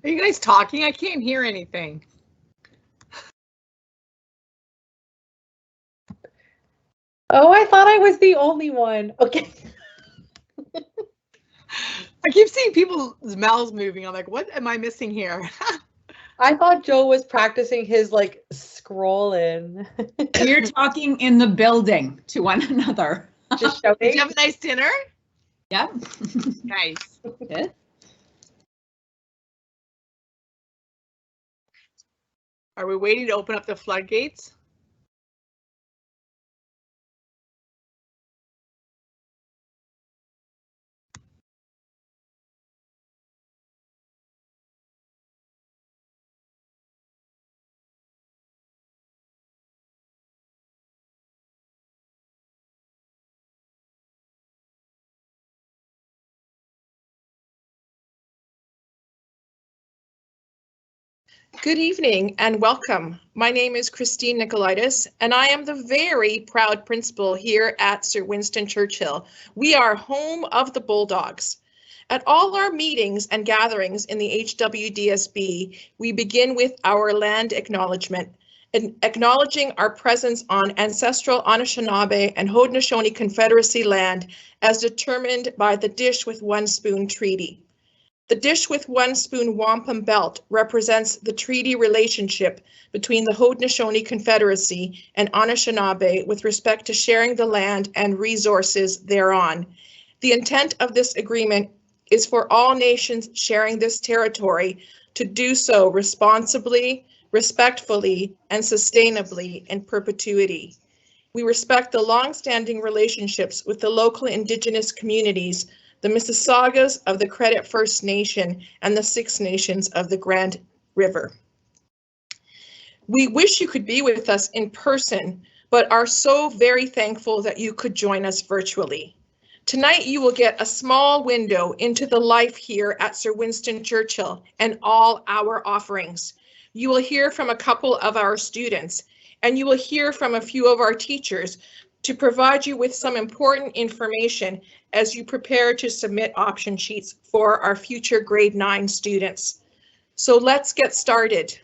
Are you guys talking? I can't hear anything. Oh, I thought I was the only one. Okay. I keep seeing people's mouths moving. I'm like, what am I missing here? I thought Joe was practicing his like scrolling. We're talking in the building to one another. Just shouting. Did you have a nice dinner? Yeah. Nice. Good. Are we waiting to open up the floodgates? Good evening and welcome. My name is Christine Nicolaitis, and I am the very proud principal here at Sir Winston Churchill. We are home of the Bulldogs. At all our meetings and gatherings in the HWDSB, we begin with our land acknowledgement, and acknowledging our presence on ancestral Anishinaabe and Haudenosaunee Confederacy land as determined by the Dish with One Spoon Treaty. The Dish with One Spoon Wampum Belt represents the treaty relationship between the Haudenosaunee Confederacy and Anishinaabe with respect to sharing the land and resources thereon. The intent of this agreement is for all nations sharing this territory to do so responsibly, respectfully, and sustainably in perpetuity. We respect the long-standing relationships with the local Indigenous communities, the Mississaugas of the Credit First Nation, and the Six Nations of the Grand River. We wish you could be with us in person, but are so very thankful that you could join us virtually. Tonight, you will get a small window into the life here at Sir Winston Churchill and all our offerings. You will hear from a couple of our students, and you will hear from a few of our teachers to provide you with some important information as you prepare to submit option sheets for our future grade 9 students. So let's get started.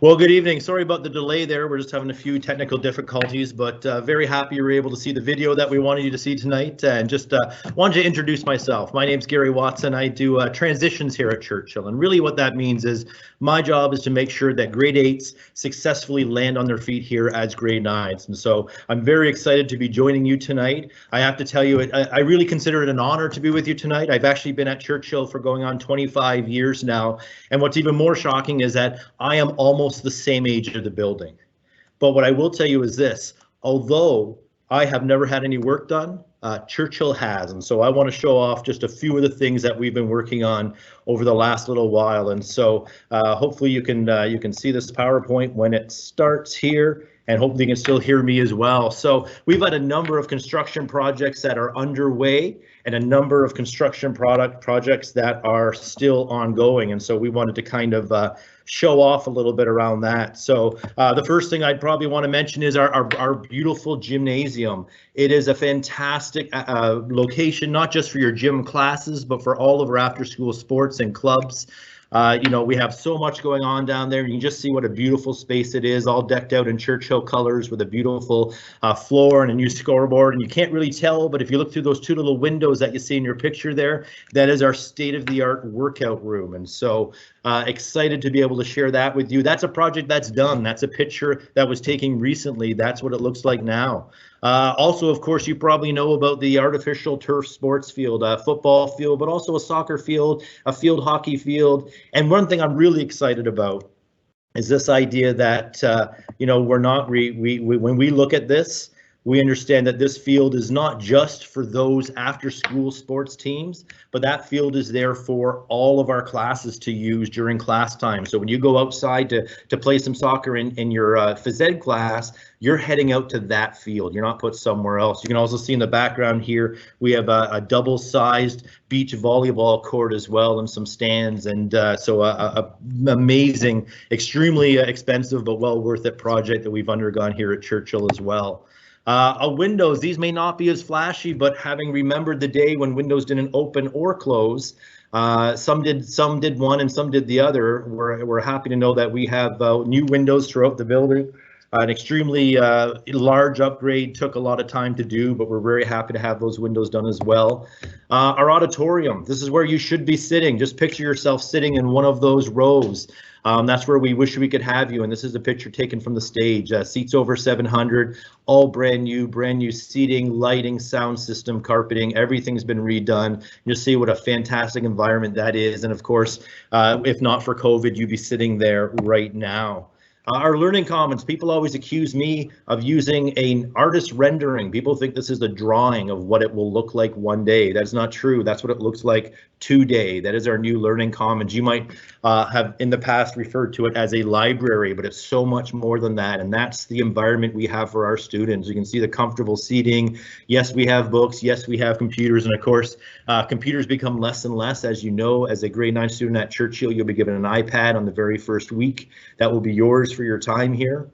Well, good evening. Sorry about the delay there. We're just having a few technical difficulties, but very happy you were able to see the video that we wanted you to see tonight. And just wanted to introduce myself. My name's Gary Watson. I do transitions here at Churchill. And really what that means is my job is to make sure that grade 8s successfully land on their feet here as grade 9s. And so I'm very excited to be joining you tonight. I have to tell you, I really consider it an honor to be with you tonight. I've actually been at Churchill for going on 25 years now. And what's even more shocking is that I am almost the same age of the building. But what I will tell you is this, although I have never had any work done, Churchill has. And so I want to show off just a few of the things that we've been working on over the last little while. And so hopefully you can see this PowerPoint when it starts here. And hopefully you can still hear me as well. So we've had a number of construction projects that are underway and a number of construction projects that are still ongoing. And so we wanted to kind of show off a little bit around that. So the first thing I'd probably want to mention is our beautiful gymnasium. It is a fantastic location, not just for your gym classes, but for all of our after-school sports and clubs. You know, we have so much going on down there. You can just see what a beautiful space it is, all decked out in Churchill colors with a beautiful floor and a new scoreboard. And you can't really tell, but if you look through those two little windows that you see in your picture there, that is our state-of-the-art workout room. And so excited to be able to share that with you. That's a project that's done. That's a picture that was taken recently. That's what it looks like now. Also, of course, you probably know about the artificial turf sports field, a football field, but also a soccer field, a field hockey field. And one thing I'm really excited about is this idea that, you know, when we look at this, we understand that this field is not just for those after school sports teams, but that field is there for all of our classes to use during class time. So when you go outside to play some soccer in your phys ed class, you're heading out to that field. You're not put somewhere else. You can also see in the background here, we have a double-sized beach volleyball court as well and some stands. And so a amazing, extremely expensive, but well worth it project that we've undergone here at Churchill as well. Windows, these may not be as flashy, but having remembered the day when windows didn't open or close, some did one and some did the other. We're happy to know that we have new windows throughout the building. An extremely large upgrade, took a lot of time to do, but we're very happy to have those windows done as well. Our auditorium, this is where you should be sitting. Just picture yourself sitting in one of those rows. That's where we wish we could have you. And this is a picture taken from the stage. Seats over 700, all brand new seating, lighting, sound system, carpeting, everything's been redone. You'll see what a fantastic environment that is. And of course, if not for COVID, you'd be sitting there right now. Our learning commons, people always accuse me of using an artist rendering. People think this is a drawing of what it will look like one day. That's not true. That's what it looks like today. That is our new learning commons. You might have in the past referred to it as a library, but it's so much more than that. And that's the environment we have for our students. You can see the comfortable seating. Yes, we have books. Yes, we have computers. And of course, computers become less and less. As you know, as a grade 9 student at Churchill, you'll be given an iPad on the very first week. That will be yours for your time here.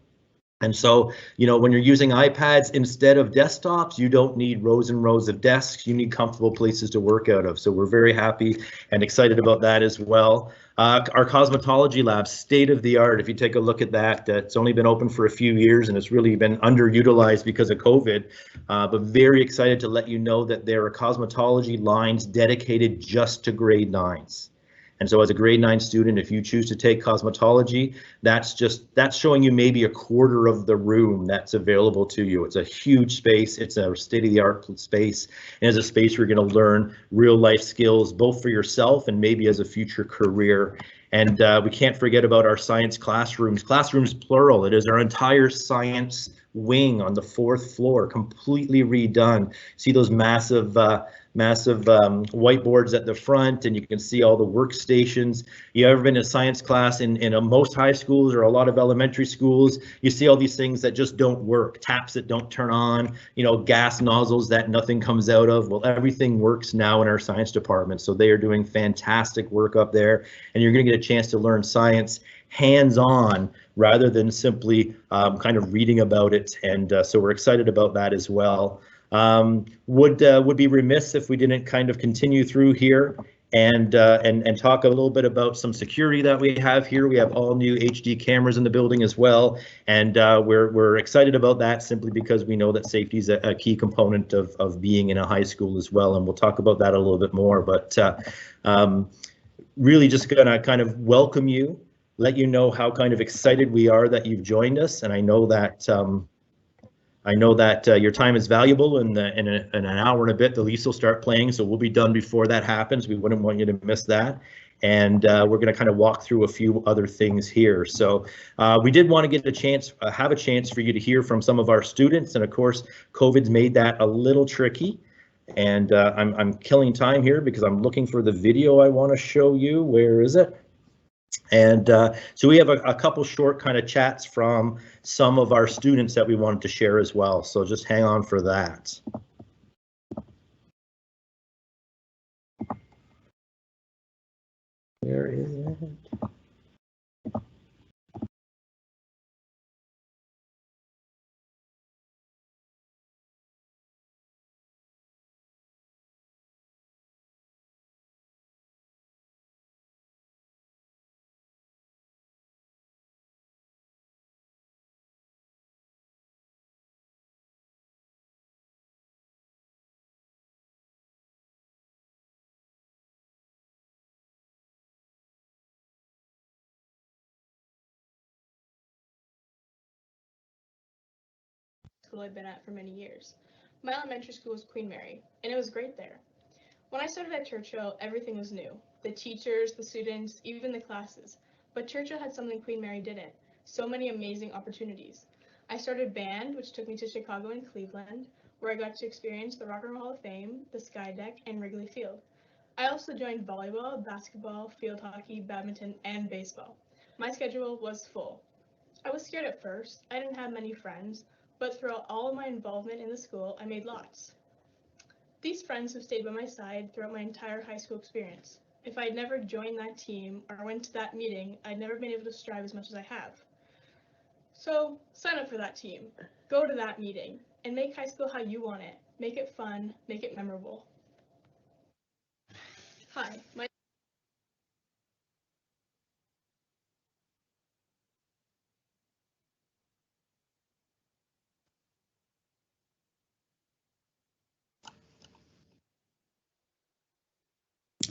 And so, you know, when you're using iPads instead of desktops, you don't need rows and rows of desks. You need comfortable places to work out of. So we're very happy and excited about that as well. Our cosmetology lab, state of the art. If you take a look at that, it's only been open for a few years and it's really been underutilized because of COVID. But very excited to let you know that there are cosmetology lines dedicated just to grade 9s. And so as a grade 9 student, if you choose to take cosmetology, that's showing you maybe a quarter of the room that's available to you. It's a huge space. It's a state-of-the-art space, and it's a space where you're going to learn real life skills, both for yourself and maybe as a future career. And we can't forget about our science classrooms. Classrooms plural. It is our entire science wing on the 4th floor, completely redone. See those massive whiteboards at the front, and you can see all the workstations. You ever been in a science class in most high schools or a lot of elementary schools? You see all these things that just don't work, taps that don't turn on, you know, gas nozzles that nothing comes out of. Well, everything works now in our science department, so they are doing fantastic work up there, and you're going to get a chance to learn science hands-on rather than simply kind of reading about it. And so we're excited about that as well. Would be remiss if we didn't kind of continue through here and talk a little bit about some security that we have here. We have all new HD cameras in the building as well, and we're excited about that simply because we know that safety is a key component of being in a high school as well, and we'll talk about that a little bit more. But really just gonna kind of welcome you, let you know how kind of excited we are that you've joined us, and I know that your time is valuable, and in an hour and a bit the Leafs will start playing, so we'll be done before that happens. We wouldn't want you to miss that. And we're going to kind of walk through a few other things here. So we did want to get a chance, have a chance for you to hear from some of our students, and of course COVID's made that a little tricky. And I'm killing time here because I'm looking for the video I want to show you. Where is it? And so we have a couple short kind of chats from some of our students that we wanted to share as well. So just hang on for that. Where is it? School I'd been at for many years. My elementary school was Queen Mary, and it was great there. When I started at Churchill, everything was new. The teachers, the students, even the classes. But Churchill had something Queen Mary didn't. So many amazing opportunities. I started band, which took me to Chicago and Cleveland, where I got to experience the Rock and Roll Hall of Fame, the Sky Deck, and Wrigley Field. I also joined volleyball, basketball, field hockey, badminton, and baseball. My schedule was full. I was scared at first. I didn't have many friends. But throughout all of my involvement in the school, I made lots. These friends have stayed by my side throughout my entire high school experience. If I had never joined that team or went to that meeting, I'd never been able to strive as much as I have. So sign up for that team, go to that meeting, and make high school how you want it. Make it fun, make it memorable. Hi,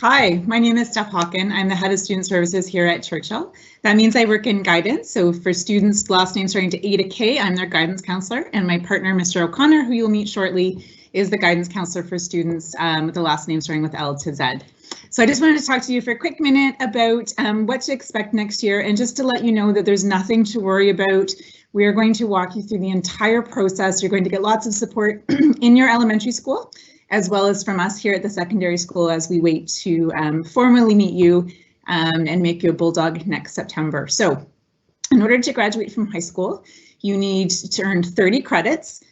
Hi, my name is Steph Hawken. I'm the head of student services here at Churchill. That means I work in guidance. So for students, last name starting to A to K, I'm their guidance counselor, and my partner, Mr. O'Connor, who you'll meet shortly, is the guidance counselor for students with the last name starting with L to Z. So I just wanted to talk to you for a quick minute about what to expect next year, and just to let you know that there's nothing to worry about. We are going to walk you through the entire process. You're going to get lots of support in your elementary school, as well as from us here at the secondary school as we wait to formally meet you and make you a Bulldog next September. So in order to graduate from high school, you need to earn 30 credits.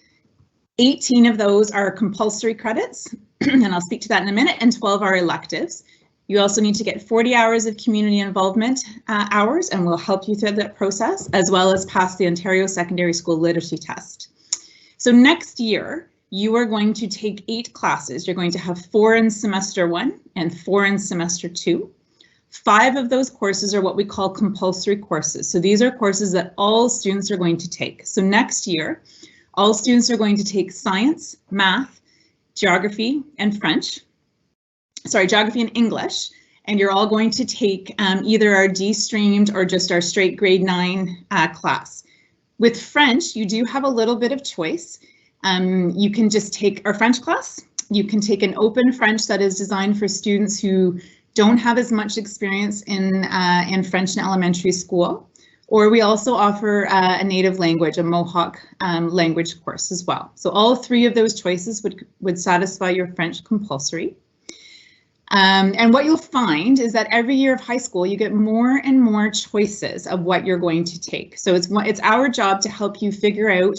18 of those are compulsory credits, and I'll speak to that in a minute, and 12 are electives. You also need to get 40 hours of community involvement hours, and we'll help you through that process, as well as pass the Ontario Secondary School Literacy Test. So next year, you are going to take 8 classes. You're going to have 4 in semester 1 and 4 in semester 2. 5 of those courses are what we call compulsory courses. So these are courses that all students are going to take. So next year, all students are going to take science, math, geography, and French. Sorry, geography and English. And you're all going to take either our D-streamed or just our straight grade 9 class. With French, you do have a little bit of choice. You can just take our French class. You can take an open French that is designed for students who don't have as much experience in French in elementary school. Or we also offer a native language, a Mohawk language course as well. So all 3 of those choices would satisfy your French compulsory. And what you'll find is that every year of high school, you get more and more choices of what you're going to take. So it's our job to help you figure out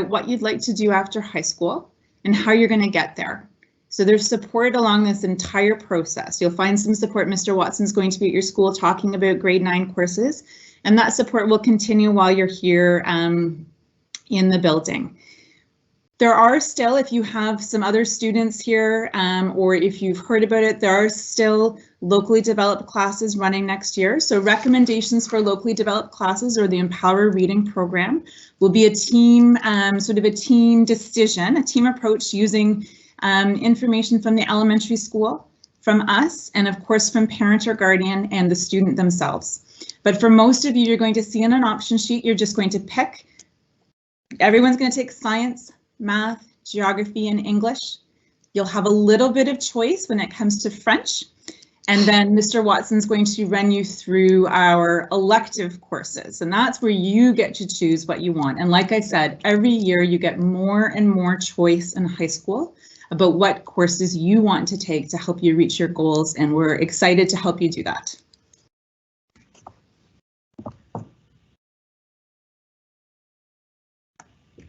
what you'd like to do after high school and how you're going to get there. So there's support along this entire process. You'll find some support. Mr. Watson's going to be at your school talking about grade 9 courses, and that support will continue while you're here in the building. There are still, if you have some other students here, or if you've heard about it, there are still locally developed classes running next year. So recommendations for locally developed classes or the Empower Reading program will be a team, sort of a team decision, a team approach using information from the elementary school, from us, and of course from parent or guardian and the student themselves. But for most of you, you're going to see in an option sheet, you're just going to pick. Everyone's going to take science, math, geography, and English. You'll have a little bit of choice when it comes to French. And then Mr. Watson's going to run you through our elective courses. And that's where you get to choose what you want. And like I said, every year you get more and more choice in high school about what courses you want to take to help you reach your goals. And we're excited to help you do that.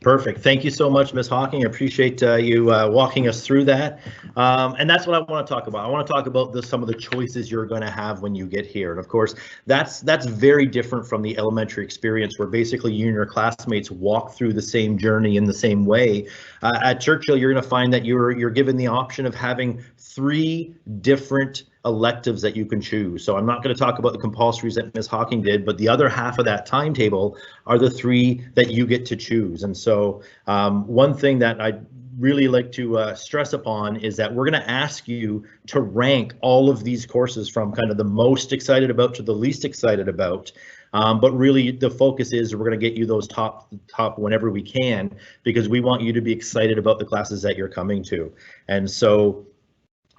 Perfect. Thank you so much, Ms. Hawking. I appreciate you walking us through that. And that's what I want to talk about. I want to talk about some of the choices you're going to have when you get here. And of course, that's very different from the elementary experience where basically you and your classmates walk through the same journey in the same way. At Churchill, you're going to find that you're given the option of having 3 different electives that you can choose. So I'm not going to talk about the compulsories that Ms. Hawking did, but the other half of that timetable are the 3 that you get to choose. And so one thing that I'd really like to stress upon is that we're going to ask you to rank all of these courses from kind of the most excited about to the least excited about. But really the focus is we're going to get you those top whenever we can, because we want you to be excited about the classes that you're coming to. And so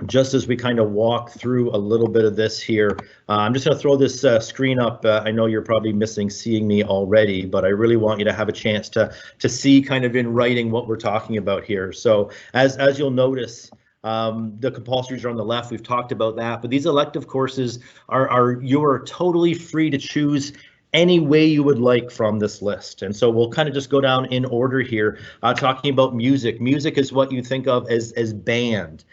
just as we kind of walk through a little bit of this here, I'm just going to throw this screen up. I know you're probably missing seeing me already, but I really want you to have a chance to see kind of in writing what we're talking about here. So as you'll notice, the compulsories are on the left. We've talked about that, but these elective courses you are totally free to choose any way you would like from this list. And so we'll kind of just go down in order here, talking about music. Music is what you think of as band.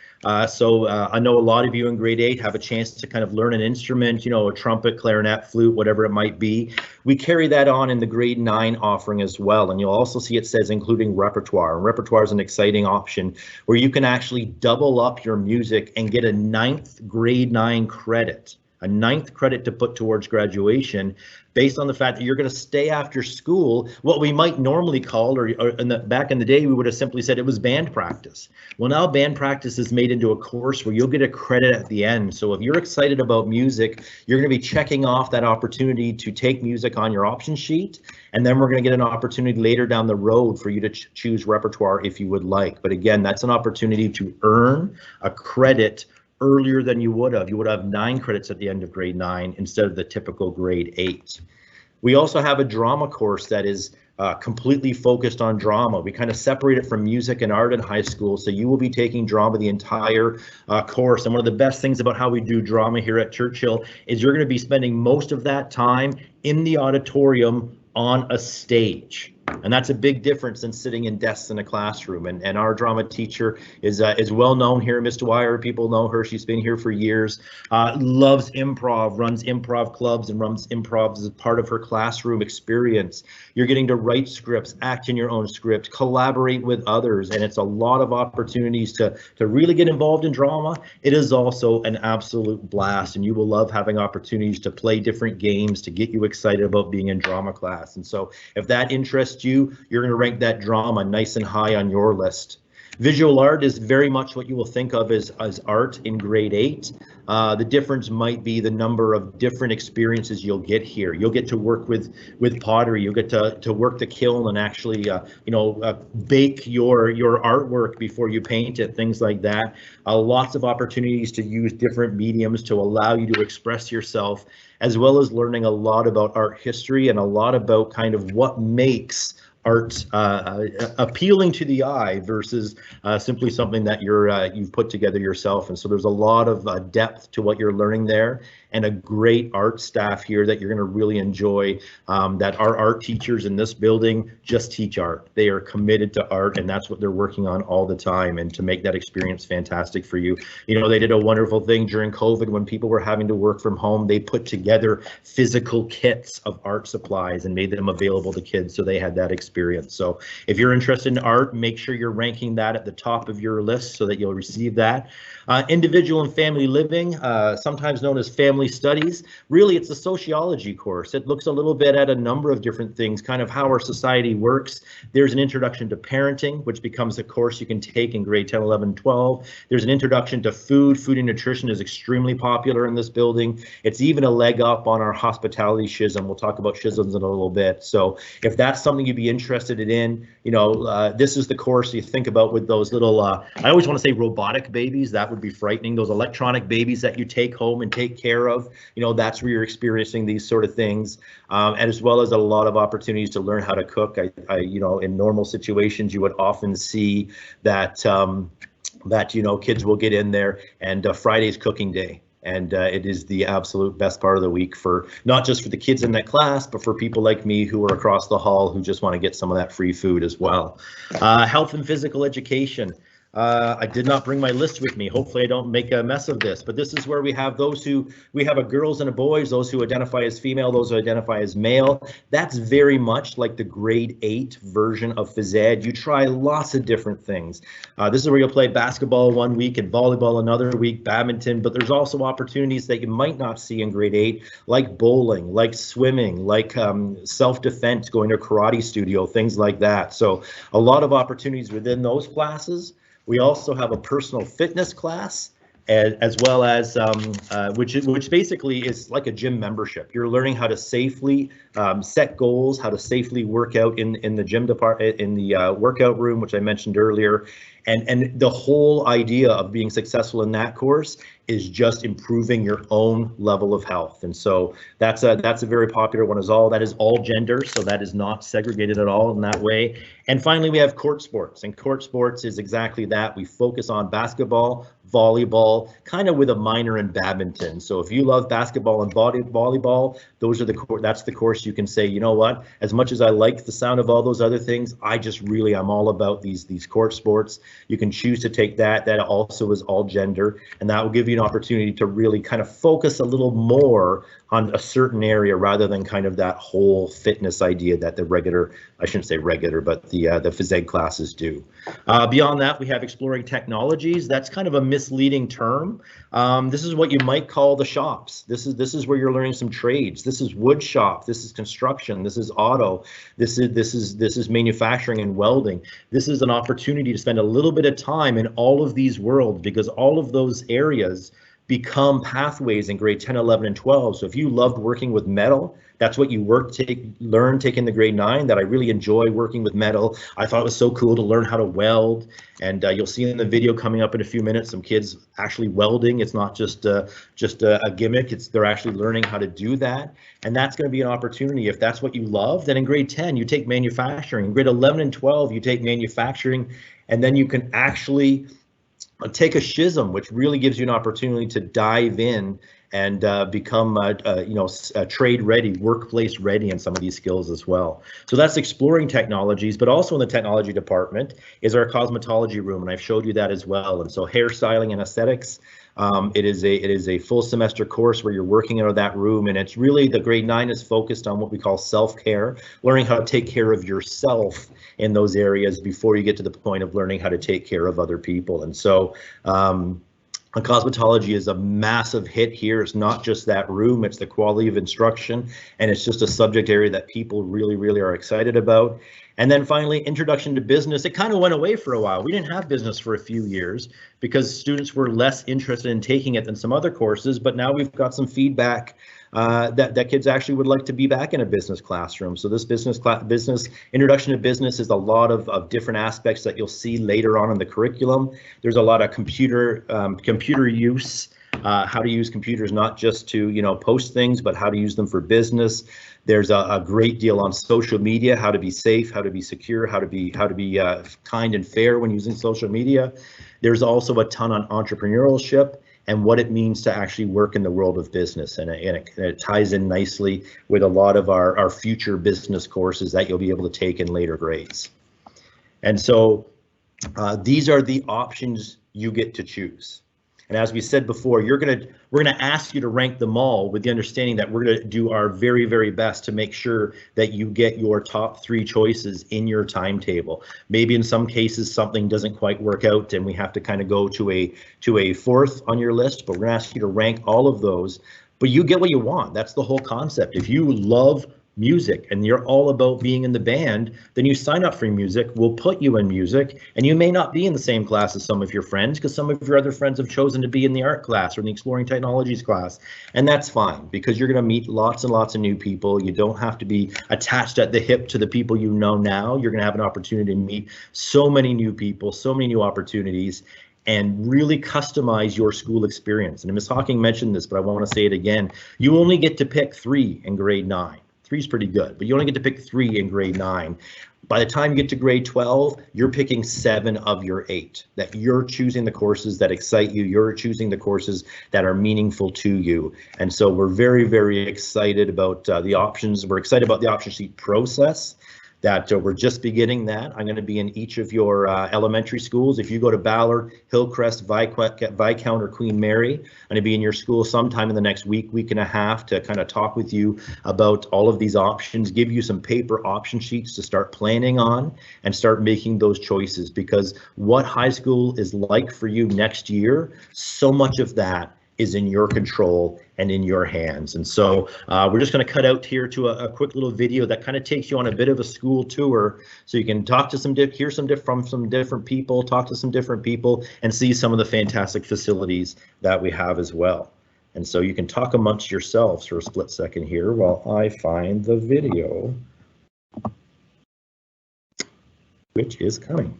So I know a lot of you in grade 8 have a chance to kind of learn an instrument, you know, a trumpet, clarinet, flute, whatever it might be. We carry that on in the grade 9 offering as well. And you'll also see it says including repertoire. And repertoire is an exciting option where you can actually double up your music and get a 9th grade 9 credit. A 9th credit to put towards graduation based on the fact that you're going to stay after school, what we might normally call, or back in the day, we would have simply said it was band practice. Well, now band practice is made into a course where you'll get a credit at the end. So if you're excited about music, you're going to be checking off that opportunity to take music on your option sheet. And then we're going to get an opportunity later down the road for you to choose repertoire if you would like. But again, that's an opportunity to earn a credit earlier than you would have. You would have 9 credits at the end of grade 9 instead of the typical grade 8. We also have a drama course that is completely focused on drama. We kind of separate it from music and art in high school, so you will be taking drama the entire course. And one of the best things about how we do drama here at Churchill is you're going to be spending most of that time in the auditorium on a stage. And that's a big difference than sitting in desks in a classroom. And our drama teacher is well known here, Ms. Dwyer. People know her. She's been here for years. Loves improv, runs improv clubs, and runs improv as part of her classroom experience. You're getting to write scripts, act in your own script, collaborate with others, and it's a lot of opportunities to really get involved in drama. It is also an absolute blast, and you will love having opportunities to play different games to get you excited about being in drama class. And so if that interests you, you're going to rank that drama nice and high on your list. Visual art is very much what you will think of as art in grade 8. The difference might be the number of different experiences you'll get here. You'll get to work with pottery. You'll get to work the kiln and actually bake your artwork before you paint it, things like that. Lots of opportunities to use different mediums to allow you to express yourself, as well as learning a lot about art history and a lot about kind of what makes art appealing to the eye versus simply something that you've put together yourself. And so there's a lot of depth to what you're learning there. and a great art staff here that you're going to really enjoy. That our art teachers in this building just teach art. They are committed to art, and that's what they're working on all the time, and to make that experience fantastic for you. You know, they did a wonderful thing during COVID when people were having to work from home. They put together physical kits of art supplies and made them available to kids, so they had that experience. So if you're interested in art, make sure you're ranking that at the top of your list so that you'll receive that. Individual and family living, sometimes known as family studies. Really, it's a sociology course. It looks a little bit at a number of different things, kind of how our society works. There's an introduction to parenting, which becomes a course you can take in grade 10, 11, 12. There's an introduction to food. Food and nutrition is extremely popular in this building. It's even a leg up on our hospitality schism. We'll talk about schisms in a little bit. So if that's something you'd be interested in, you know, this is the course you think about with those little, I always want to say robotic babies. That would be frightening. Those electronic babies that you take home and take care of, you know, that's where you're experiencing these sort of things, and as well as a lot of opportunities to learn how to cook. You know, in normal situations, you would often see that you know, kids will get in there, and Friday's cooking day. And it is the absolute best part of the week, for not just for the kids in that class, but for people like me who are across the hall who just want to get some of that free food as well. Health and physical education. I did not bring my list with me. Hopefully I don't make a mess of this, but this is where we have we have a girls and a boys, those who identify as female, those who identify as male. That's very much like the grade 8 version of phys ed. You try lots of different things. This is where you'll play basketball one week and volleyball another week, badminton, but there's also opportunities that you might not see in grade 8, like bowling, like swimming, like self-defense, going to a karate studio, things like that. So a lot of opportunities within those classes. We also have a personal fitness class, as well as which basically is like a gym membership. You're learning how to safely set goals, how to safely work out in the gym department, in the workout room, which I mentioned earlier. And the whole idea of being successful in that course is just improving your own level of health. And so that's a very popular one as all. That is all gender, so that is not segregated at all in that way. And finally, we have court sports, and court sports is exactly that. We focus on basketball, volleyball, kind of with a minor in badminton. So if you love basketball and volleyball, those are that's the course you can say, you know what, as much as I like the sound of all those other things, I'm all about these court sports. You can choose to take that. That also is all gender, and that will give you an opportunity to really kind of focus a little more on a certain area rather than kind of that whole fitness idea that the regular, I shouldn't say regular, but the phys ed classes do. Beyond that, we have exploring technologies. That's kind of a misleading term. This is what you might call the shops. This is where you're learning some trades. This is wood shop. This is construction. This is auto. This is manufacturing and welding. This is an opportunity to spend a little bit of time in all of these worlds, because all of those areas become pathways in grade 10, 11, and 12. So if you loved working with metal, that's what you learn taking the grade 9, that I really enjoy working with metal. I thought it was so cool to learn how to weld. And you'll see in the video coming up in a few minutes, some kids actually welding. It's not just a gimmick, they're actually learning how to do that. And that's going to be an opportunity. If that's what you love, then in grade 10, you take manufacturing. In grade 11 and 12, you take manufacturing, and then you can actually take a schism, which really gives you an opportunity to dive in and become trade ready, workplace ready in some of these skills as well. So that's exploring technologies, but also in the technology department is our cosmetology room, and I've showed you that as well. And so hairstyling and aesthetics, it is a full semester course where you're working out of that room, and it's really, the grade 9 is focused on what we call self-care, learning how to take care of yourself in those areas before you get to the point of learning how to take care of other people. And so cosmetology is a massive hit here. It's not just that room, it's the quality of instruction, and it's just a subject area that people really, really are excited about. And then finally, introduction to business. It kind of went away for a while. We didn't have business for a few years because students were less interested in taking it than some other courses, but now we've got some feedback that kids actually would like to be back in a business classroom. So this business introduction to business is a lot of different aspects that you'll see later on in the curriculum. There's a lot of computer use, how to use computers, not just to post things, but how to use them for business. There's a great deal on social media, how to be safe, how to be secure, how to be kind and fair when using social media. There's also a ton on entrepreneurship. and what it means to actually work in the world of business. And it ties in nicely with a lot of our future business courses that you'll be able to take in later grades. And so these are the options you get to choose. And as we said before, we're gonna ask you to rank them all with the understanding that we're gonna do our very, very best to make sure that you get your top 3 choices in your timetable. Maybe in some cases something doesn't quite work out and we have to kind of go to a 4th on your list, but we're gonna ask you to rank all of those. But you get what you want. That's the whole concept. If you love music and you're all about being in the band, then you sign up for music. We'll put you in music, and you may not be in the same class as some of your friends because some of your other friends have chosen to be in the art class or in the exploring technologies class, and that's fine because you're going to meet lots and lots of new people. You don't have to be attached at the hip to the people you know now. You're going to have an opportunity to meet so many new people, so many new opportunities, and really customize your school experience. And Ms. Hawking mentioned this, but I want to say it again. You only get to pick 3 in grade 9. 3 is pretty good, but you only get to pick 3 in grade 9. By the time you get to grade 12, you're picking 7 of your 8, that you're choosing the courses that excite you. You're choosing the courses that are meaningful to you. And so we're very, very excited about the options. We're excited about the option sheet process. That we're just beginning that. I'm going to be in each of your elementary schools. If you go to Ballard, Hillcrest, Viscount, or Queen Mary, I'm going to be in your school sometime in the next week and a half to kind of talk with you about all of these options, give you some paper option sheets to start planning on and start making those choices, because what high school is like for you next year, so much of that is in your control and in your hands. And so we're just going to cut out here to a quick little video that kind of takes you on a bit of a school tour, so you can talk to hear from some different people, talk to some different people, and see some of the fantastic facilities that we have as well. And so you can talk amongst yourselves for a split second here while I find the video, which is coming.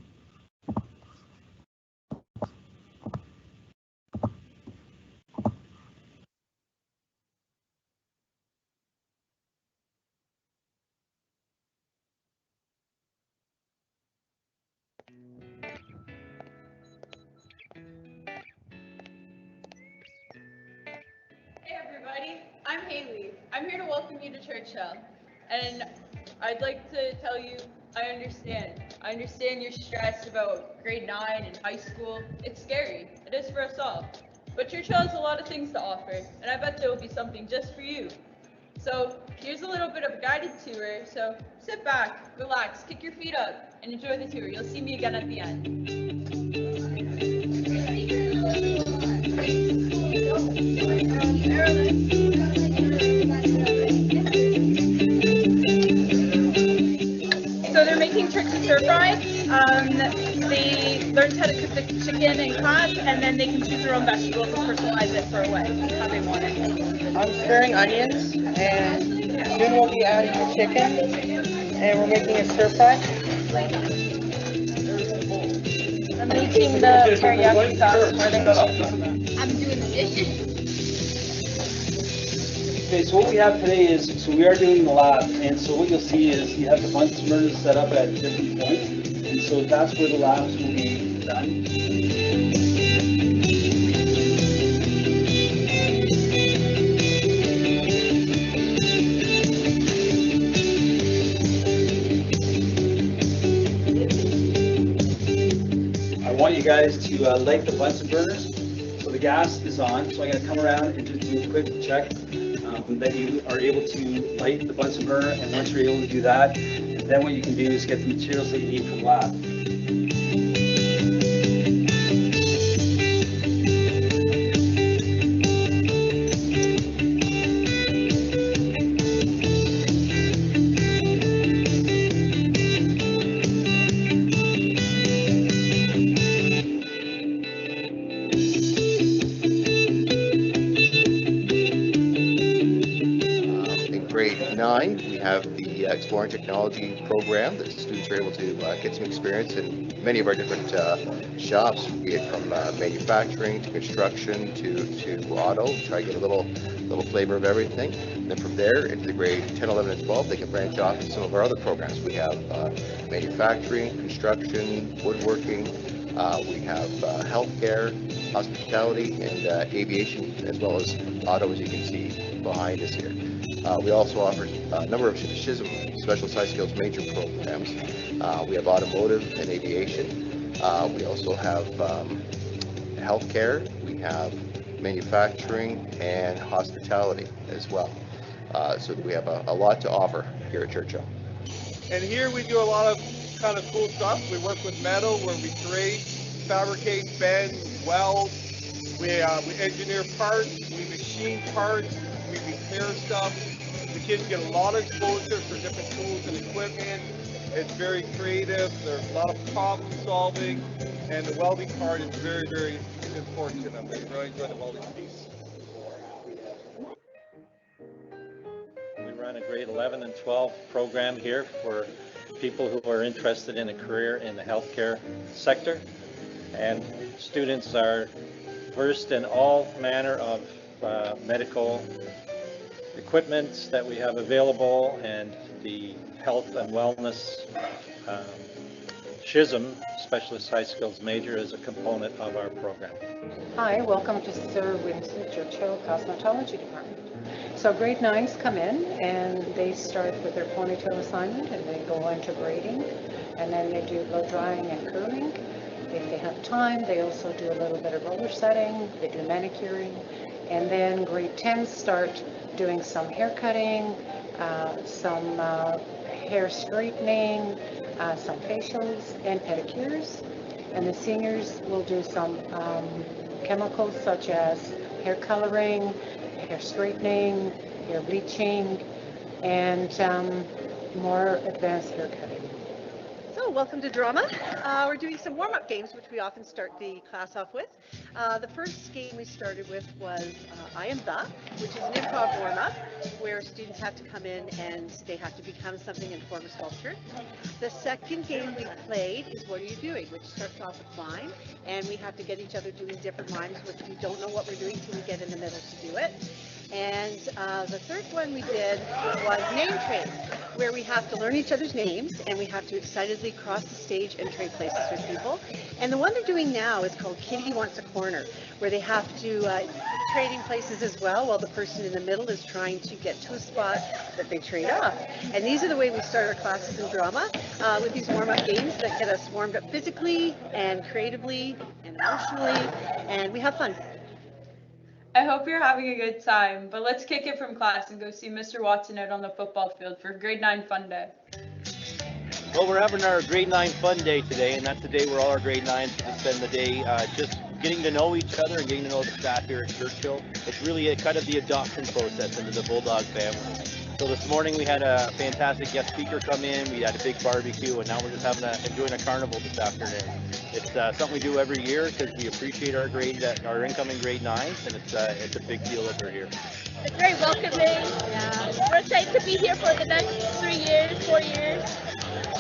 Hey everybody, I'm Haley. I'm here to welcome you to Churchill, and I'd like to tell you I understand. I understand you're stressed about grade 9 and high school. It's scary. It is for us all. But Churchill has a lot of things to offer, and I bet there will be something just for you. So here's a little bit of a guided tour, so sit back, relax, kick your feet up, and enjoy the tour. You'll see me again at the end. So they're making tricks and stir fries. They learned how to cook the chicken in class, and then they can choose their own vegetables and personalize it for a way how they want it. I'm stirring onions, and soon we'll be adding the chicken, and we're making a stir fry. I'm making the teriyaki sauce for the goat. I'm doing the dishes. Okay, so what we have today is, so we are doing the lab, and so what you'll see is you have the Bunsen burners set up at different points, and so that's where the labs will be done. I want you guys to light the Bunsen burners. So the gas is on, so I'm going to come around and just do a quick check that you are able to light the Bunsen burner, and once you're able to do that, then what you can do is get the materials that you need from the lab. Grade 9, we have the Exploring Technology program that students are able to get some experience in many of our different shops, be it from manufacturing to construction to auto. Try to get a little flavor of everything. And then from there into the grade 10, 11, and 12, they can branch off in some of our other programs. We have manufacturing, construction, woodworking, We have healthcare, hospitality, and aviation, as well as auto, as you can see behind us here. We also offer a number of SHISM, Special Science Skills Major programs. We have automotive and aviation. We also have healthcare. We have manufacturing and hospitality as well. So we have a lot to offer here at Churchill. And here we do a lot of kind of cool stuff. We work with metal where we create, fabricate, bend, weld. We engineer parts, we machine parts, we repair stuff. The kids get a lot of exposure for different tools and equipment. It's very creative. There's a lot of problem solving, and the welding part is very, very important to them. They really enjoy the welding piece. We run a grade 11 and 12 program here for people who are interested in a career in the healthcare sector, and students are versed in all manner of medical equipment that we have available, and the health and wellness SHISM, Specialist High Skills Major, is a component of our program. Hi, welcome to Sir Winston Churchill Cosmetology Department. So grade 9s come in and they start with their ponytail assignment and they go into braiding, and then they do blow drying and curling. If they have time, they also do a little bit of roller setting, they do manicuring, and then grade 10s start doing some hair cutting, some hair straightening, some facials and pedicures. And the seniors will do some chemicals such as hair coloring, hair straightening, hair bleaching, and more advanced hair cutting. So welcome to drama. We're doing some warm-up games, which we often start the class off with. The first game we started with was I Am The, which is an improv warm-up where students have to come in and they have to become something and form a sculpture. The second game we played is What Are You Doing, which starts off with mime, and we have to get each other doing different mimes, which we don't know what we're doing till we get in the middle to do it. And the third one we did was Name Trade, where we have to learn each other's names and we have to excitedly cross the stage and trade places with people. And the one they're doing now is called Kitty Wants a Corner, where they have to trading places as well, while the person in the middle is trying to get to a spot that they trade off. And these are the way we start our classes in drama, with these warm-up games that get us warmed up physically and creatively and emotionally, and we have fun. I hope you're having a good time, but let's kick it from class and go see Mr. Watson out on the football field for grade 9 fun day. Well, we're having our grade 9 fun day today, and that's the day where all our grade 9s can spend the day just getting to know each other and getting to know the staff here at Churchill. It's really kind of the adoption process into the Bulldog family. So this morning we had a fantastic guest speaker come in, we had a big barbecue, and now we're just enjoying a carnival this afternoon. It's something we do every year because we appreciate our incoming grade 9s, and it's a big deal that they're here. It's very welcoming. Yeah. We're excited to be here for the next 3 years, 4 years.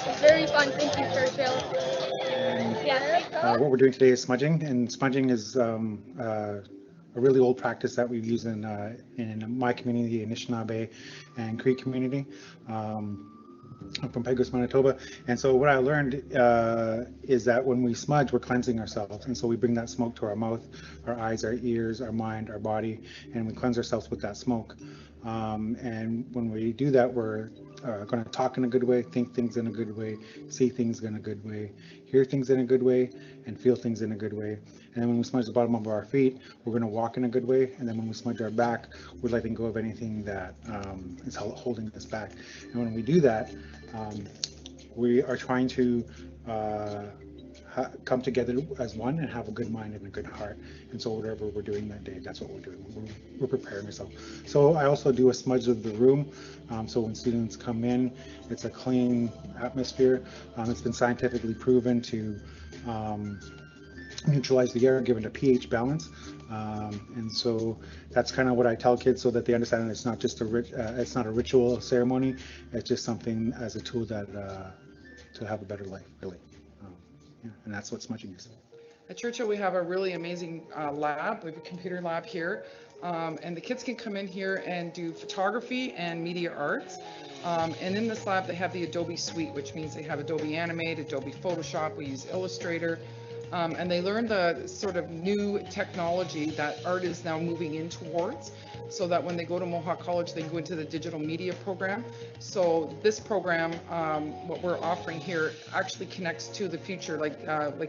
It's very fun. Thank you, Churchill. What we're doing today is smudging, and smudging is a really old practice that we've used in my community, Anishinaabe and Cree community. I'm from Pegos, Manitoba, and so what I learned is that when we smudge, we're cleansing ourselves, and so we bring that smoke to our mouth, our eyes, our ears, our mind, our body, and we cleanse ourselves with that smoke. And when we do that, we're going to talk in a good way, think things in a good way, see things in a good way, hear things in a good way, and feel things in a good way. And then when we smudge the bottom of our feet, we're going to walk in a good way. And then when we smudge our back, we're letting go of anything that is holding us back. And when we do that, we are trying to come together as one and have a good mind and a good heart. And so whatever we're doing that day, that's what we're doing. We're preparing ourselves. So I also do a smudge of the room. So when students come in, it's a clean atmosphere. It's been scientifically proven to neutralize the air, give it a pH balance. And so that's kind of what I tell kids, so that they understand that it's not just it's not a ritual ceremony. It's just something as a tool that to have a better life, really. Yeah, and that's what smudging is. At Churchill, we have a really amazing lab. We have a computer lab here, and the kids can come in here and do photography and media arts. And in this lab, they have the Adobe suite, which means they have Adobe Animate, Adobe Photoshop. We use Illustrator. And they learn the sort of new technology that art is now moving in towards, so that when they go to Mohawk College, they go into the digital media program. So this program, what we're offering here, actually connects to the future. Like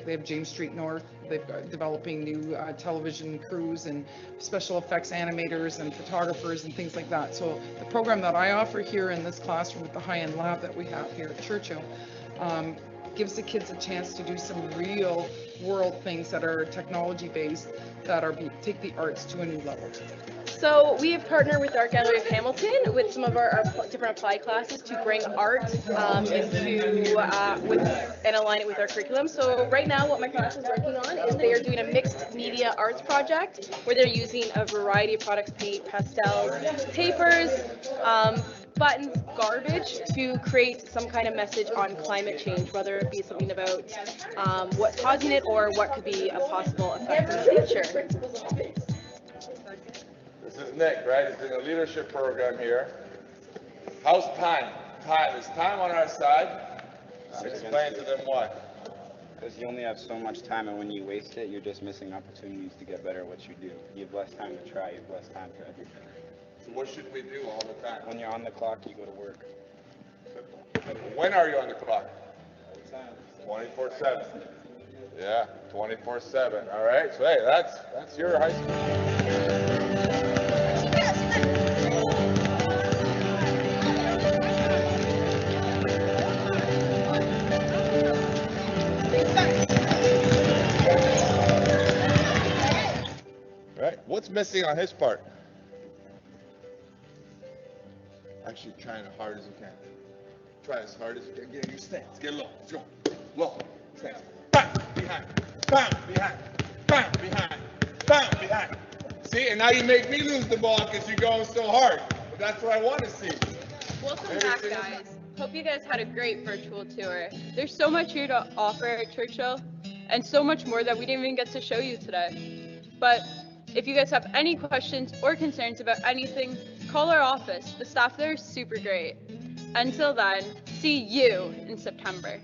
they have James Street North, they've got developing new television crews and special effects animators and photographers and things like that. So the program that I offer here in this classroom with the high-end lab that we have here at Churchill gives the kids a chance to do some real world things that are technology based, that are take the arts to a new level. So we have partnered with Art Gallery of Hamilton with some of our different applied classes to bring art and align it with our curriculum. So right now what my class is working on is they are doing a mixed media arts project where they're using a variety of products, paint, pastels, papers, buttons, garbage, to create some kind of message on climate change, whether it be something about what's causing it or what could be a possible effect in the future. This is Nick, right? He's doing a leadership program here. How's time? Is time on our side? Explain to them what? Because you only have so much time, and when you waste it, you're just missing opportunities to get better at what you do. You have less time to try, you have less time for everything. So what should we do all the time? When you're on the clock, you go to work. When are you on the clock? 24/7. Yeah, 24/7. All right. So hey, that's your high school. Right. What's missing on his part? Actually, trying as hard as you can. Try as hard as you can. Get in your stance. Get low. Let's go. Low. Stance. Bam. Behind. Bam. Behind. Bam. Behind. Bam. Behind. See, and now you make me lose the ball because you're going so hard. But that's what I want to see. Welcome back, guys. Hope you guys had a great virtual tour. There's so much here to offer at Churchill, and so much more that we didn't even get to show you today. But if you guys have any questions or concerns about anything, call our office. The staff there is super great. Until then, see you in September.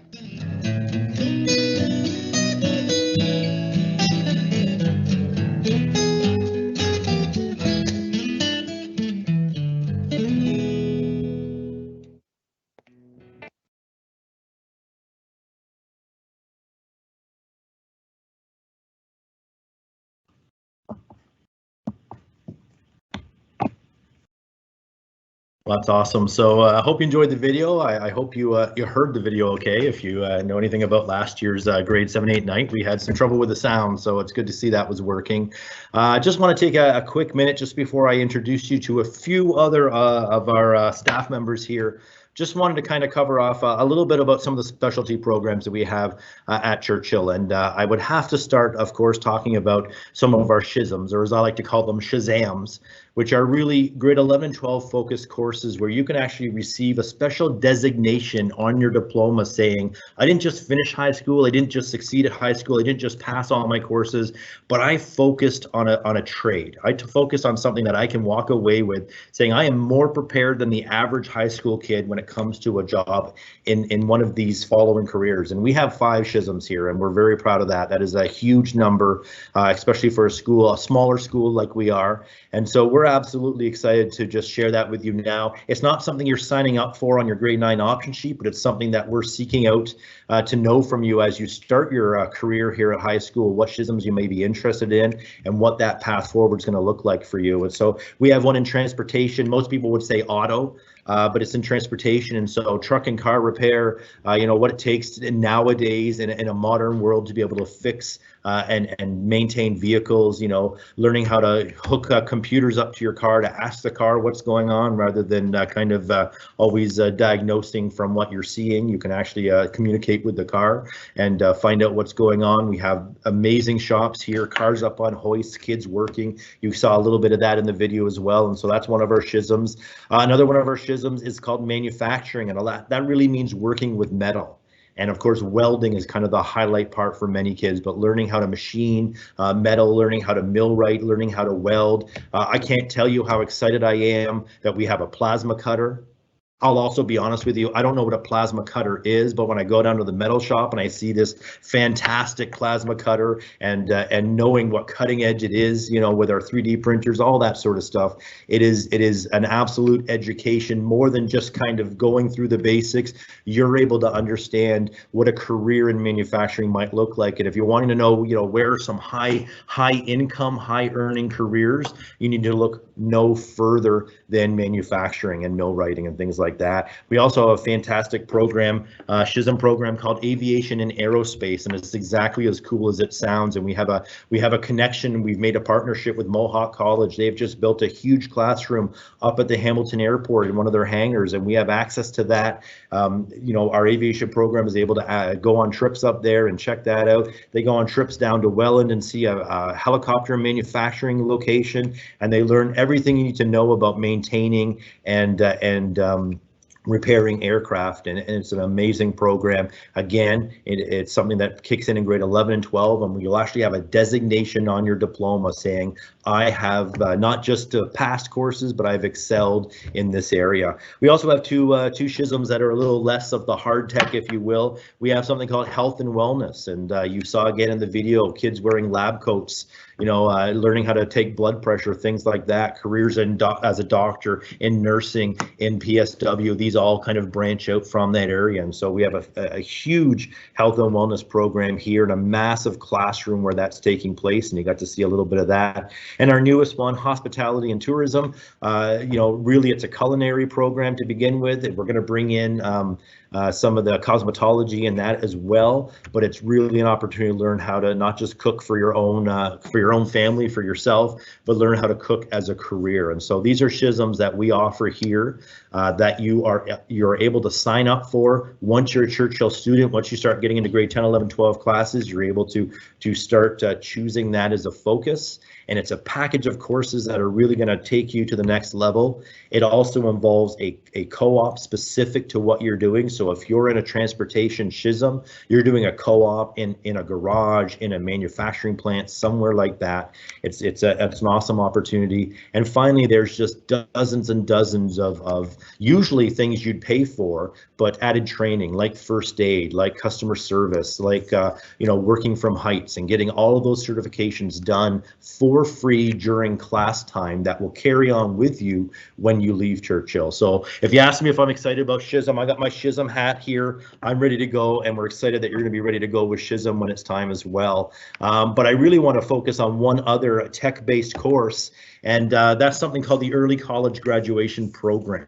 Well, that's awesome. So I hope you enjoyed the video. I hope you heard the video okay. If you know anything about last year's grade 7, 8, 9, we had some trouble with the sound, so it's good to see that was working. I just want to take a quick minute just before I introduce you to a few other of our staff members here. Just wanted to kind of cover off a little bit about some of the specialty programs that we have at Churchill. And I would have to start, of course, talking about some of our SHISMs, or as I like to call them, Shazams, which are really grade 11 and 12 focused courses where you can actually receive a special designation on your diploma saying, I didn't just finish high school, I didn't just succeed at high school, I didn't just pass all my courses, but I focused on a trade. I focused on something that I can walk away with saying I am more prepared than the average high school kid when it comes to a job in one of these following careers. And we have 5 SHISMs here, and we're very proud of that. That is a huge number, especially for a smaller school like we are. And so we're absolutely excited to just share that with you now. It's not something you're signing up for on your grade 9 option sheet, but it's something that we're seeking out to know from you as you start your career here at high school, what SHISMs you may be interested in and what that path forward is going to look like for you. And so we have one in transportation. Most people would say auto, but it's in transportation. And so truck and car repair, you know, what it takes nowadays in a modern world to be able to fix and maintain vehicles, you know, learning how to hook computers up to your car to ask the car what's going on rather than kind of always diagnosing from what you're seeing. You can actually communicate with the car and find out what's going on. We have amazing shops here, cars up on hoists, kids working. You saw a little bit of that in the video as well. And so that's one of our SHISMs. Another one of our SHISMs is called manufacturing, and that really means working with metal. And of course, welding is kind of the highlight part for many kids, but learning how to machine metal, learning how to millwright, learning how to weld. I can't tell you how excited I am that we have a plasma cutter, I'll also be honest with you, I don't know what a plasma cutter is, but when I go down to the metal shop and I see this fantastic plasma cutter and knowing what cutting edge it is, you know, with our 3D printers, all that sort of stuff, it is an absolute education, more than just kind of going through the basics. You're able to understand what a career in manufacturing might look like. And if you're wanting to know, you know, where are some high income, high earning careers, you need to look no further than manufacturing and mill writing and things like that. We also have a fantastic program, SHISM program called Aviation and Aerospace, and it's exactly as cool as it sounds. And we have a connection. We've made a partnership with Mohawk College. They've just built a huge classroom up at the Hamilton Airport in one of their hangars, and we have access to that. You know, our aviation program is able to go on trips up there and check that out. They go on trips down to Welland and see a helicopter manufacturing location, and they learn everything you need to know about maintaining and repairing aircraft, and it's an amazing program. Again, it's something that kicks in grade 11 and 12, and you'll actually have a designation on your diploma saying, I have not just passed courses, but I've excelled in this area. We also have two SHISMs that are a little less of the hard tech, if you will. We have something called health and wellness, and you saw again in the video kids wearing lab coats, you know, learning how to take blood pressure, things like that. Careers as a doctor, in nursing, in PSW, these all kind of branch out from that area. And so we have a huge health and wellness program here, and a massive classroom where that's taking place, and you got to see a little bit of that. And our newest one, hospitality and tourism, you know, really it's a culinary program to begin with. We're going to bring in some of the cosmetology in that as well, but it's really an opportunity to learn how to not just cook for your own family, for yourself, but learn how to cook as a career. And so these are SHISMs that we offer here that you're able to sign up for once you're a Churchill student. Once you start getting into grade 10, 11, 12 classes, you're able to start choosing that as a focus. And it's a package of courses that are really going to take you to the next level. It also involves a co-op specific to what you're doing. So if you're in a transportation SHISM, you're doing a co-op in a garage, in a manufacturing plant, somewhere like that. It's an awesome opportunity. And finally, there's just dozens and dozens of usually things you'd pay for, but added training like first aid, like customer service, like you know, working from heights, and getting all of those certifications done for free during class time that will carry on with you when you leave Churchill. So if you ask me if I'm excited about SHISM, I got my SHISM hat here. I'm ready to go, and we're excited that you're going to be ready to go with SHISM when it's time as well. But I really want to focus on one other tech-based course, and that's something called the Early College Graduation Program.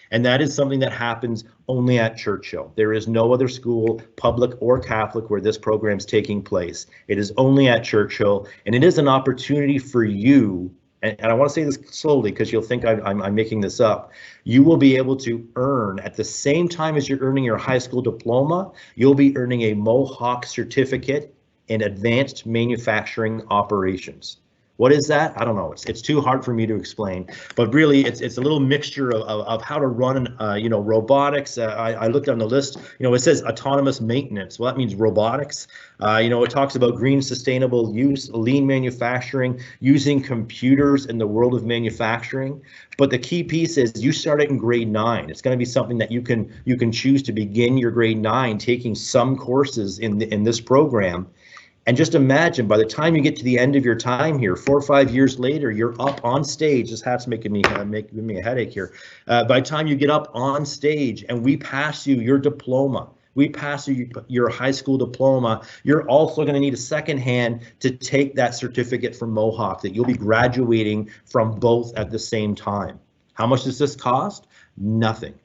And that is something that happens only at Churchill. There is no other school, public or Catholic, where this program is taking place. It is only at Churchill, and it is an opportunity for you, and I want to say this slowly because you'll think I'm making this up. You will be able to earn, at the same time as you're earning your high school diploma, you'll be earning a Mohawk certificate in advanced manufacturing operations. What is that? I don't know. It's too hard for me to explain, but really it's a little mixture of how to run, you know, robotics. I looked on the list, you know, it says autonomous maintenance. Well, that means robotics. You know, it talks about green sustainable use, lean manufacturing, using computers in the world of manufacturing. But the key piece is you start it in grade 9. It's going to be something that you can choose to begin your grade 9 taking some courses in this program. And just imagine, by the time you get to the end of your time here, 4 or 5 years later, you're up on stage. This hat's making me a headache here. By the time you get up on stage and we pass you your diploma, we pass you your high school diploma, you're also going to need a second hand to take that certificate from Mohawk, that you'll be graduating from both at the same time. How much does this cost? Nothing.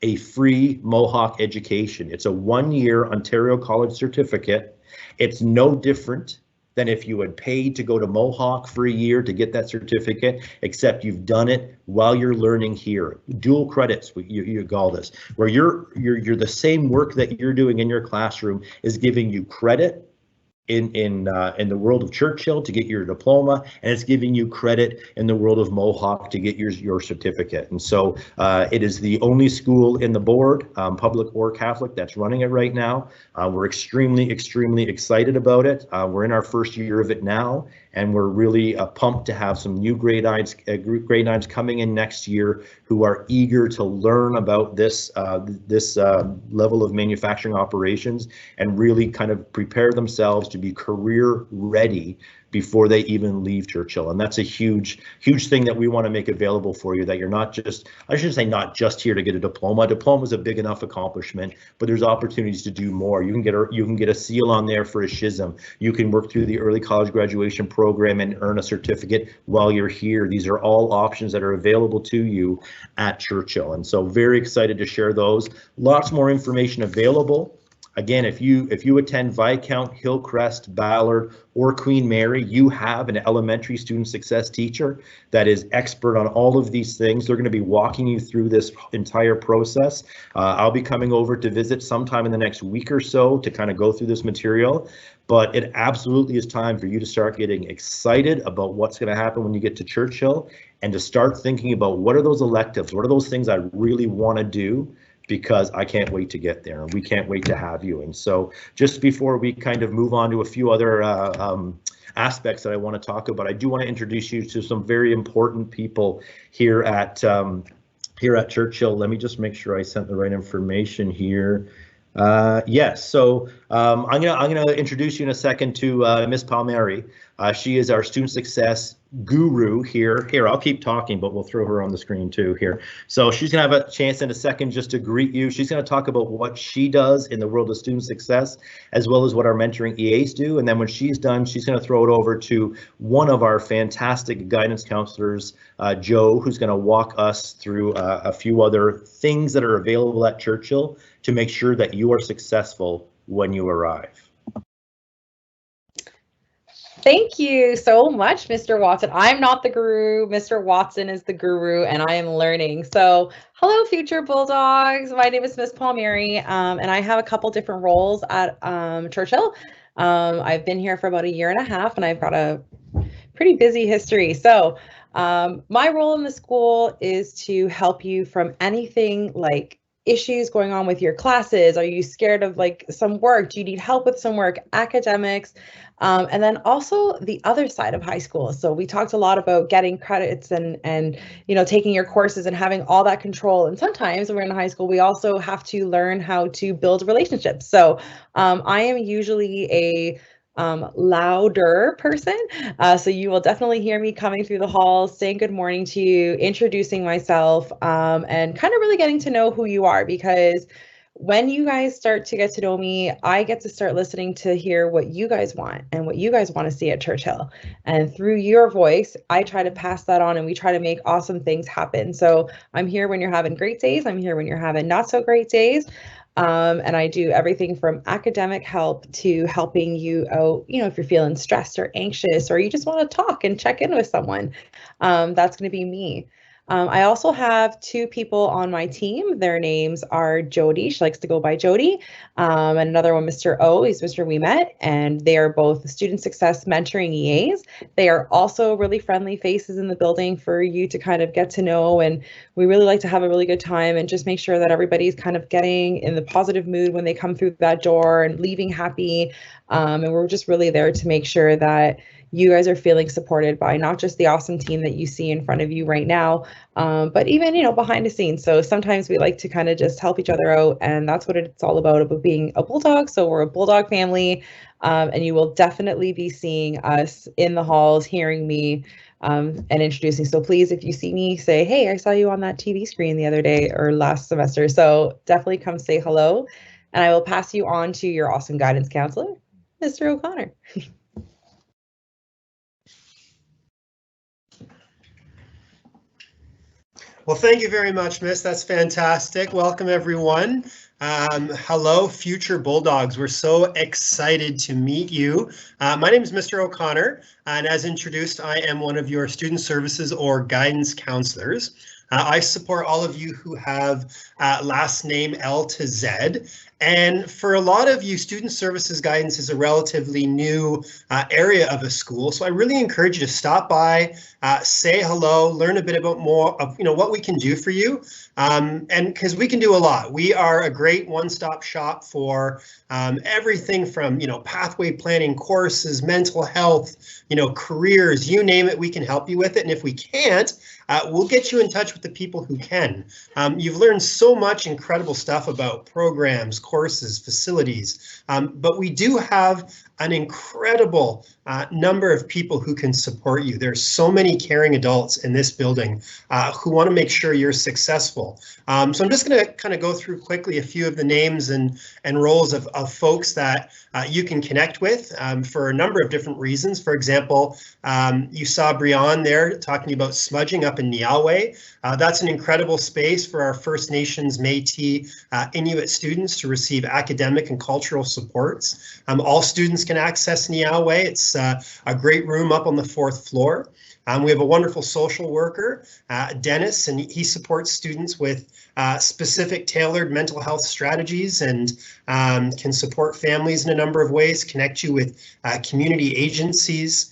A free Mohawk education. It's a 1-year Ontario College certificate. It's no different than if you had paid to go to Mohawk for a year to get that certificate, except you've done it while you're learning here. Dual credits, you call this, where you're the same work that you're doing in your classroom is giving you credit in the world of Churchill to get your diploma, and it's giving you credit in the world of Mohawk to get your certificate. And so it is the only school in the board, public or Catholic, that's running it right now. We're extremely excited about it. We're in our first year of it now, and we're really pumped to have some new grade nines coming in next year who are eager to learn about this level of manufacturing operations and really kind of prepare themselves to be career ready before they even leave Churchill. And that's a huge thing that we want to make available for you, that you're not just, I shouldn't say not just here to get a diploma. A diploma is a big enough accomplishment, but there's opportunities to do more. You can get a seal on there for a SHISM. You can work through the early college graduation program and earn a certificate while you're here. These are all options that are available to you at Churchill. And so very excited to share those. Lots more information available. Again, if you attend Viscount, Hillcrest, Ballard, or Queen Mary, you have an elementary student success teacher that is expert on all of these things. They're going to be walking you through this entire process. I'll be coming over to visit sometime in the next week or so to kind of go through this material, but it absolutely is time for you to start getting excited about what's going to happen when you get to Churchill, and to start thinking about what are those electives, what are those things I really want to do, because I can't wait to get there and we can't wait to have you. And so just before we kind of move on to a few other aspects that I want to talk about, I do want to introduce you to some very important people here at Churchill. Let me just make sure I sent the right information here. Yes, so I'm gonna introduce you in a second to Miss Palmieri. She is our student success guru here. Here, I'll keep talking, but we'll throw her on the screen too here. So she's gonna have a chance in a second just to greet you. She's gonna talk about what she does in the world of student success, as well as what our mentoring EAs do. And then when she's done, she's gonna throw it over to one of our fantastic guidance counselors, Joe, who's gonna walk us through a few other things that are available at Churchill to make sure that you are successful when you arrive. Thank you so much, Mr. Watson. I'm not the guru. Mr. Watson is the guru, and I am learning. So hello, future Bulldogs. My name is Miss Palmieri, and I have a couple different roles at Churchill. I've been here for about 1.5 years, and I've got a pretty busy history. So my role in the school is to help you from anything like issues going on with your classes. Are you scared of like some work? Do you need help with some work? Academics, and then also the other side of high school. So we talked a lot about getting credits and you know, taking your courses and having all that control. And sometimes when we're in high school, we also have to learn how to build relationships. So I am usually a louder person, so you will definitely hear me coming through the halls, saying good morning to you, introducing myself, and kind of really getting to know who you are, because when you guys start to get to know me, I get to start listening to hear what you guys want and what you guys want to see at Churchill. And through your voice, I try to pass that on, and we try to make awesome things happen. So I'm here when you're having great days. I'm here when you're having not so great days. And I do everything from academic help to helping you out, you know, if you're feeling stressed or anxious, or you just want to talk and check in with someone, that's going to be me. I also have 2 people on my team. Their names are Jody, she likes to go by Jody, and another one, Mr. O, he's Mr. We Met, and they are both student success mentoring EAs. They are also really friendly faces in the building for you to kind of get to know, and we really like to have a really good time and just make sure that everybody's kind of getting in the positive mood when they come through that door and leaving happy, and we're just really there to make sure that you guys are feeling supported by not just the awesome team that you see in front of you right now, but even, you know, behind the scenes. So sometimes we like to kind of just help each other out, and that's what it's all about being a Bulldog. So we're a Bulldog family, and you will definitely be seeing us in the halls, hearing me, and introducing. So please, if you see me, say, hey, I saw you on that TV screen the other day or last semester. So definitely come say hello, and I will pass you on to your awesome guidance counselor, Mr. O'Connor. Well, thank you very much, Miss. That's fantastic. Welcome, everyone. Hello, future Bulldogs. We're so excited to meet you. My name is Mr. O'Connor, and as introduced, I am one of your student services or guidance counselors. I support all of you who have last name L to Z, And for a lot of you, student services guidance is a relatively new area of a school. So I really encourage you to stop by, say hello, learn a bit about more of what we can do for you. And because we can do a lot. We are a great one-stop shop for everything from pathway planning, courses, mental health, careers, you name it, we can help you with it. And if we can't, we'll get you in touch with the people who can. You've learned so much incredible stuff about programs, courses, facilities, but we do have an incredible number of people who can support you. There's so many caring adults in this building who want to make sure you're successful. So I'm just going to kind of go through quickly a few of the names and roles of folks that you can connect with for a number of different reasons. For example, you saw Brianne there talking about smudging up in Nialway. That's an incredible space for our First Nations, Métis, Inuit students to receive academic and cultural supports. All students can access Nialway. It's a great room up on the 4th floor. We have a wonderful social worker, Dennis, and he supports students with specific tailored mental health strategies and can support families in a number of ways, connect you with community agencies.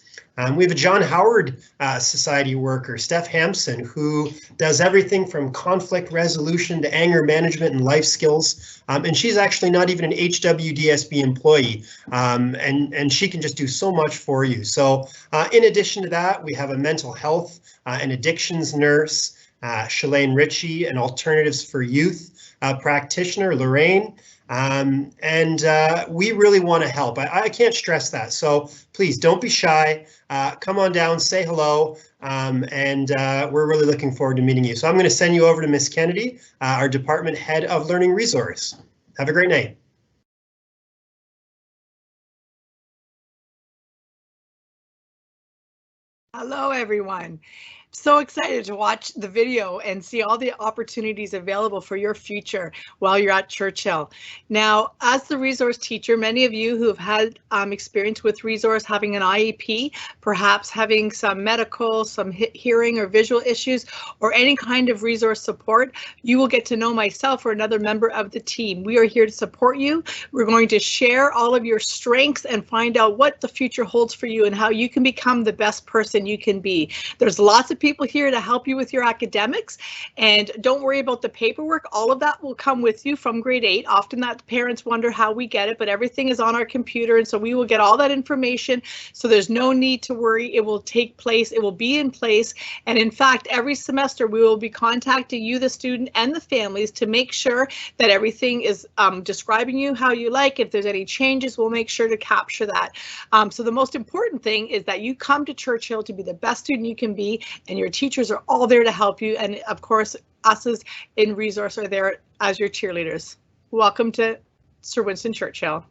We have a John Howard Society worker, Steph Hampson, who does everything from conflict resolution to anger management and life skills. And she's actually not even an HWDSB employee, and she can just do so much for you. So in addition to that, we have a mental health and addictions nurse, Shalane Ritchie, an alternatives for youth practitioner, Lorraine. We really want to help. I can't stress that. So please don't be shy. Come on down, say hello, and we're really looking forward to meeting you. So I'm going to send you over to Miss Kennedy, our department head of learning resource. Have a great night. Hello, everyone. So excited to watch the video and see all the opportunities available for your future while you're at Churchill. Now, as the resource teacher, many of you who have had experience with resource, having an IEP, perhaps having some medical, some hearing or visual issues, or any kind of resource support, you will get to know myself or another member of the team. We are here to support you. We're going to share all of your strengths and find out what the future holds for you and how you can become the best person you can be. There's lots of people here to help you with your academics, and don't worry about the paperwork. All of that will come with you from grade 8. Often that parents wonder how we get it, but everything is on our computer, and so we will get all that information, so there's no need to worry. It will take place, it will be in place, and in fact every semester we will be contacting you, the student, and the families to make sure that everything is describing you how you like. If there's any changes, we'll make sure to capture that. So the most important thing is that you come to Churchill to be the best student you can be, and your teachers are all there to help you, and of course us as in resource are there as your cheerleaders. Welcome to Sir Winston Churchill.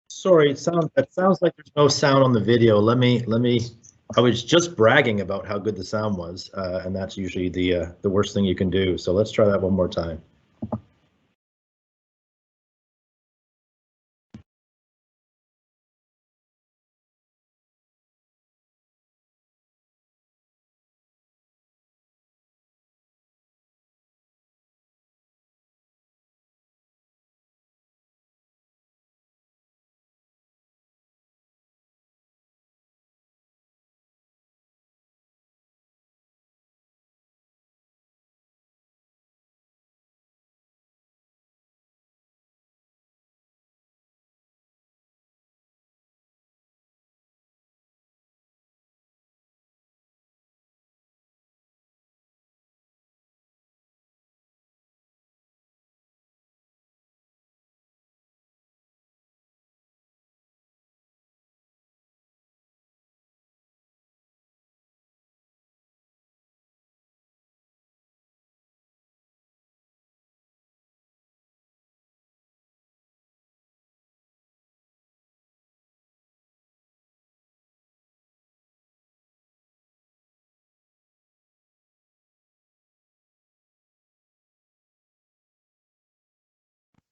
Sorry, it sounds like there's no sound on the video. Let me I was just bragging about how good the sound was, and that's usually the worst thing you can do. So let's try that one more time.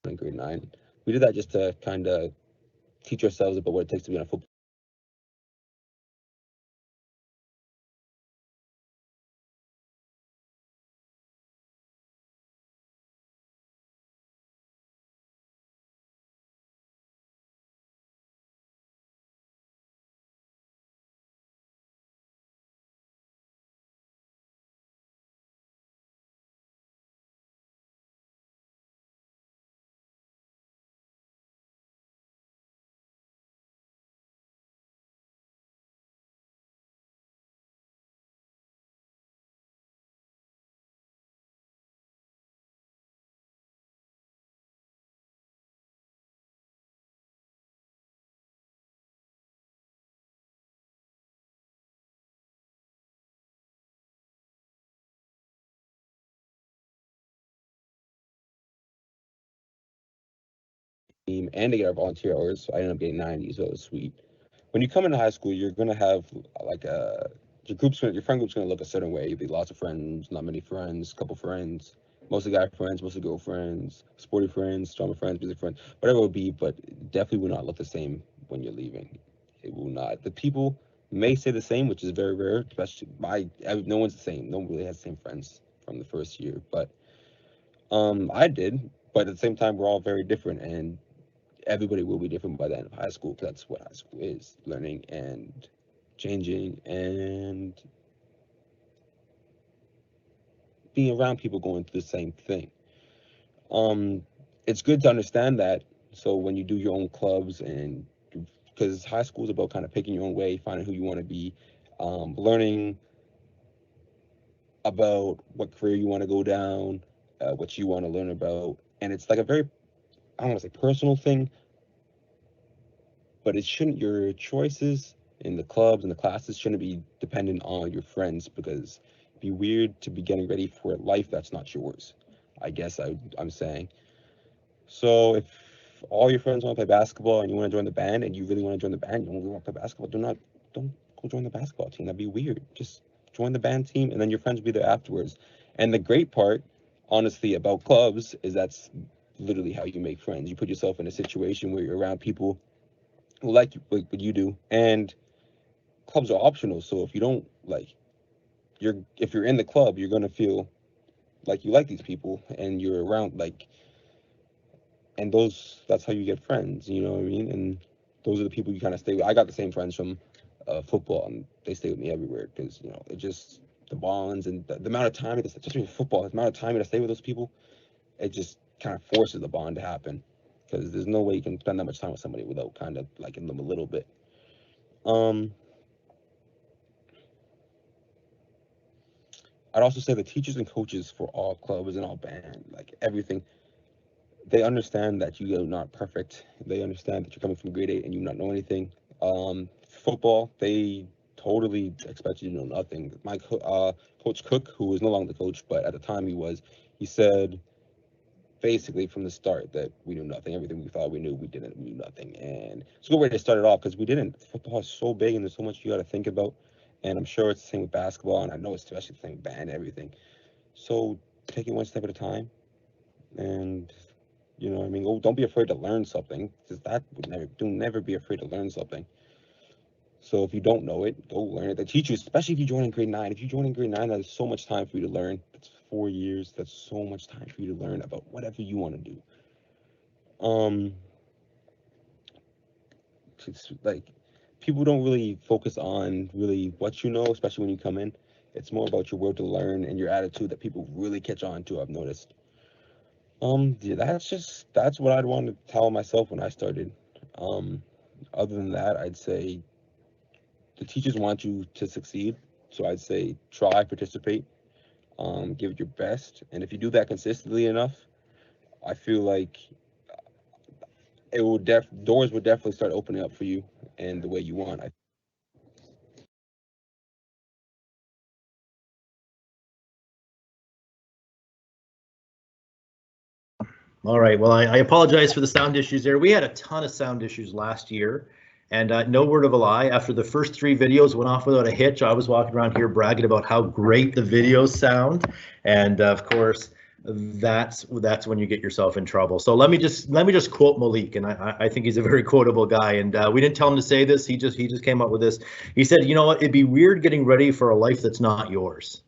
In grade 9. We did that just to kind of teach ourselves about what it takes to be on a football. Team and to get our volunteer hours. So I ended up getting 90, so it was sweet. When you come into high school, you're gonna have like your friend group's gonna look a certain way. You'll be lots of friends, not many friends, couple friends, mostly guy friends, mostly girlfriends, sporty friends, drama friends, music friends, whatever it will be, but definitely will not look the same when you're leaving. It will not. The people may say the same, which is very rare, especially no one's the same. No one really has the same friends from the first year, but I did. But at the same time, we're all very different, and everybody will be different by the end of high school, because that's what high school is: learning and changing and being around people going through the same thing. It's good to understand that. So when you do your own clubs, and because high school is about kind of picking your own way, finding who you want to be, learning about what career you want to go down, what you want to learn about, and it's like a very, I don't want to say personal thing, but it shouldn't, your choices in the clubs and the classes shouldn't be dependent on your friends, because it'd be weird to be getting ready for a life that's not yours, I guess I'm saying. So if all your friends want to play basketball and you want to join the band, and you really want to join the band, you only want to play basketball, don't go join the basketball team. That'd be weird. Just join the band team, and then your friends will be there afterwards. And the great part, honestly, about clubs is that's literally how you make friends. You put yourself in a situation where you're around people who like what you do, and clubs are optional. So if you don't like, if you're in the club, you're gonna feel like you like these people, and you're around and that's how you get friends. You know what I mean? And those are the people you kind of stay with. I got the same friends from football, and they stay with me everywhere, because it just, the bonds and the amount of time, especially with football, the amount of time to stay with those people, it just kind of forces the bond to happen, because there's no way you can spend that much time with somebody without kind of liking them a little bit. I'd also say the teachers and coaches for all clubs and all band, like everything, they understand that you are not perfect. They understand that you're coming from grade 8 and you not know anything. Football, they totally expect you to know nothing. My Coach Cook, who is no longer the coach, but at the time he said basically from the start that we knew nothing. Everything we thought we knew, we knew nothing. And it's a good way to start it off, because we didn't. Football is so big and there's so much you got to think about. And I'm sure it's the same with basketball, and I know it's especially the same with band and everything. So take it one step at a time, and you know, I mean, don't be afraid to learn something, because that would never be afraid to learn something. So if you don't know it, go learn it. They teach you, especially if you join in grade 9. If you join in grade 9, that is so much time for you to learn. That's 4 years. That's so much time for you to learn about whatever you want to do. It's like people don't really focus on really what you know, especially when you come in. It's more about your will to learn and your attitude that people really catch on to, I've noticed. Yeah, that's what I'd want to tell myself when I started. Other than that, I'd say the teachers want you to succeed. So I'd say try, participate, give it your best. And if you do that consistently enough, I feel like it will doors will definitely start opening up for you and the way you want. All right, well, I apologize for the sound issues there. We had a ton of sound issues last year, and no word of a lie, after the first 3 videos went off without a hitch, I was walking around here bragging about how great the videos sound, and of course, that's when you get yourself in trouble. So let me just quote Malik, and I think he's a very quotable guy, and we didn't tell him to say this, he just came up with this. He said, you know what, it'd be weird getting ready for a life that's not yours.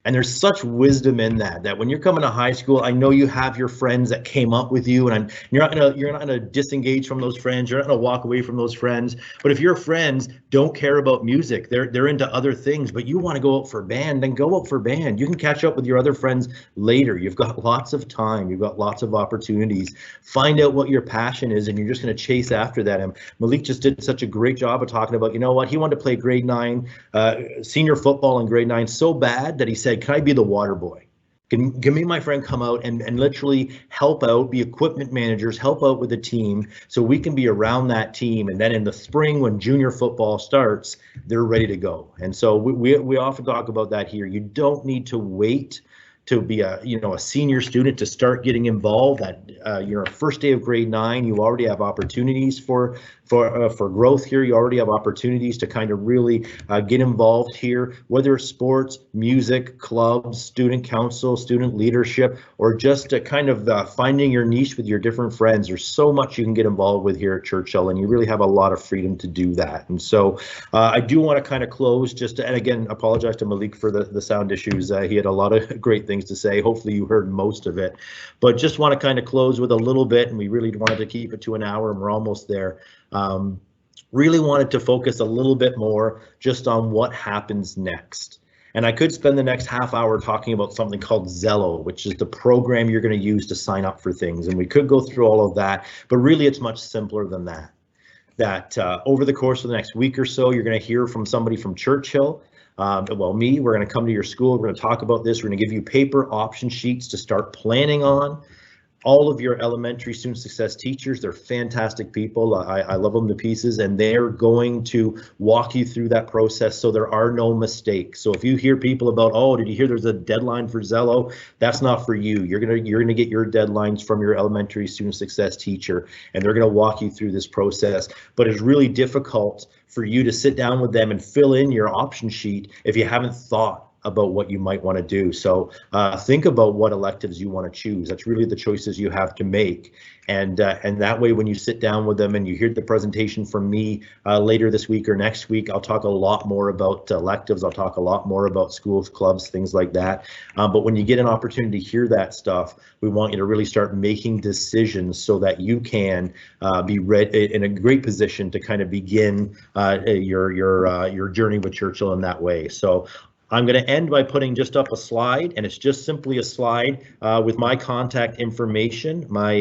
And there's such wisdom in that when you're coming to high school, I know you have your friends that came up with you, and you're not gonna disengage from those friends. You're not gonna walk away from those friends. But if your friends don't care about music, they're into other things, but you want to go out for band, then go out for band. You can catch up with your other friends later. You've got lots of time. You've got lots of opportunities. Find out what your passion is, and you're just gonna chase after that. And Malik just did such a great job of talking about, you know what, he wanted to play grade 9, senior football in grade 9 so bad that he said, can I be the water boy? Can me and my friend come out and literally help out, be equipment managers, help out with the team so we can be around that team. And then in the spring when junior football starts, they're ready to go. And so we often talk about that here. You don't need to wait to be a senior student to start getting involved. At your first day of grade 9, you already have opportunities for growth here. You already have opportunities to kind of really get involved here, whether it's sports, music, clubs, student council, student leadership, or just kind of finding your niche with your different friends. There's so much you can get involved with here at Churchill, and you really have a lot of freedom to do that. And so I do want to kind of close and again, apologize to Malik for the sound issues. He had a lot of great things to say. Hopefully you heard most of it, but just want to kind of close with a little bit, and we really wanted to keep it to an hour, and we're almost there. Really wanted to focus a little bit more just on what happens next. And I could spend the next half hour talking about something called Zello, which is the program you're going to use to sign up for things. And we could go through all of that, but really it's much simpler than that. Over the course of the next week or so, you're going to hear from somebody from Churchill. Well, we're going to come to your school. We're going to talk about this. We're going to give you paper option sheets to start planning on. All of your elementary student success teachers, they're fantastic people. I love them to pieces, and they're going to walk you through that process so there are no mistakes. So if you hear people about, oh, did you hear there's a deadline for Zello? That's not for you. You're gonna get your deadlines from your elementary student success teacher, and they're gonna walk you through this process. But it's really difficult for you to sit down with them and fill in your option sheet if you haven't thought about what you might want to do. So think about what electives you want to choose. That's really the choices you have to make. And that way, when you sit down with them and you hear the presentation from me later this week or next week, I'll talk a lot more about electives. I'll talk a lot more about schools, clubs, things like that. But when you get an opportunity to hear that stuff, we want you to really start making decisions so that you can be in a great position to kind of begin your journey with Churchill in that way. So I'm going to end by putting just up a slide, and it's just simply a slide with my contact information, my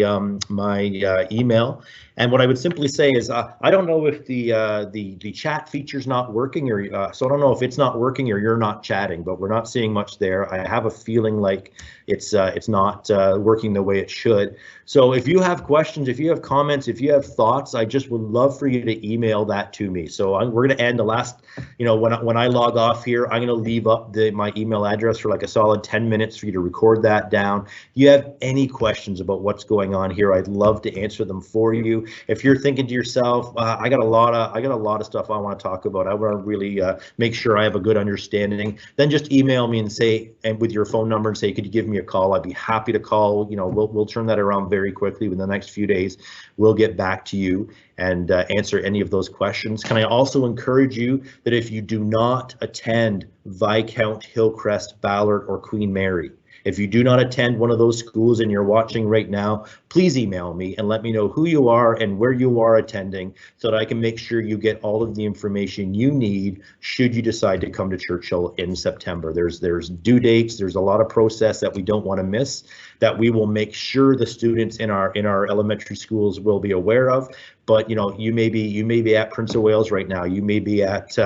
email. And what I would simply say is, I don't know if the chat feature's not working, or so I don't know if it's not working or you're not chatting, but we're not seeing much there. I have a feeling like it's not working the way it should. So if you have questions, if you have comments, if you have thoughts, I just would love for you to email that to me. So we're going to end the last, when I log off here, I'm going to leave leave up my email address for like a solid 10 minutes for you to record that down. If you have any questions about what's going on here, I'd love to answer them for you. If you're thinking to yourself, I got a lot of stuff I want to talk about, I want to really make sure I have a good understanding, then just email me and say, and with your phone number, and say, could you give me a call? I'd be happy to call. You know, we'll turn that around very quickly within the next few days. We'll get back to you and answer any of those questions. Can I also encourage you that if you do not attend Viscount, Hillcrest, Ballard, or Queen Mary, if you do not attend one of those schools and you're watching right now, please email me and let me know who you are and where you are attending so that I can make sure you get all of the information you need should you decide to come to Churchill in September. There's due dates, there's a lot of process that we don't want to miss, that we will make sure the students in our elementary schools will be aware of. But you know, you may be at Prince of Wales right now, you may be at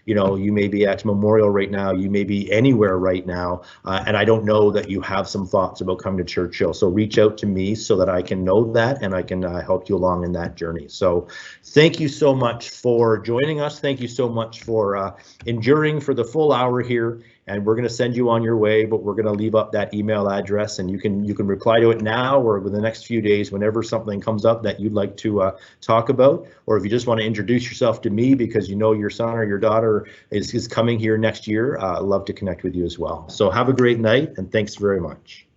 you may be at Memorial right now, you may be anywhere right now, and I don't know that you have some thoughts about coming to Churchill. So reach out to me so that I can know that and I can help you along in that journey. So thank you so much for joining us. Thank you so much for enduring for the full hour here. And we're going to send you on your way, but we're going to leave up that email address, and you can reply to it now or within the next few days whenever something comes up that you'd like to talk about, or if you just want to introduce yourself to me because you know your son or your daughter is coming here next year. I'd love to connect with you as well. So have a great night, and thanks very much.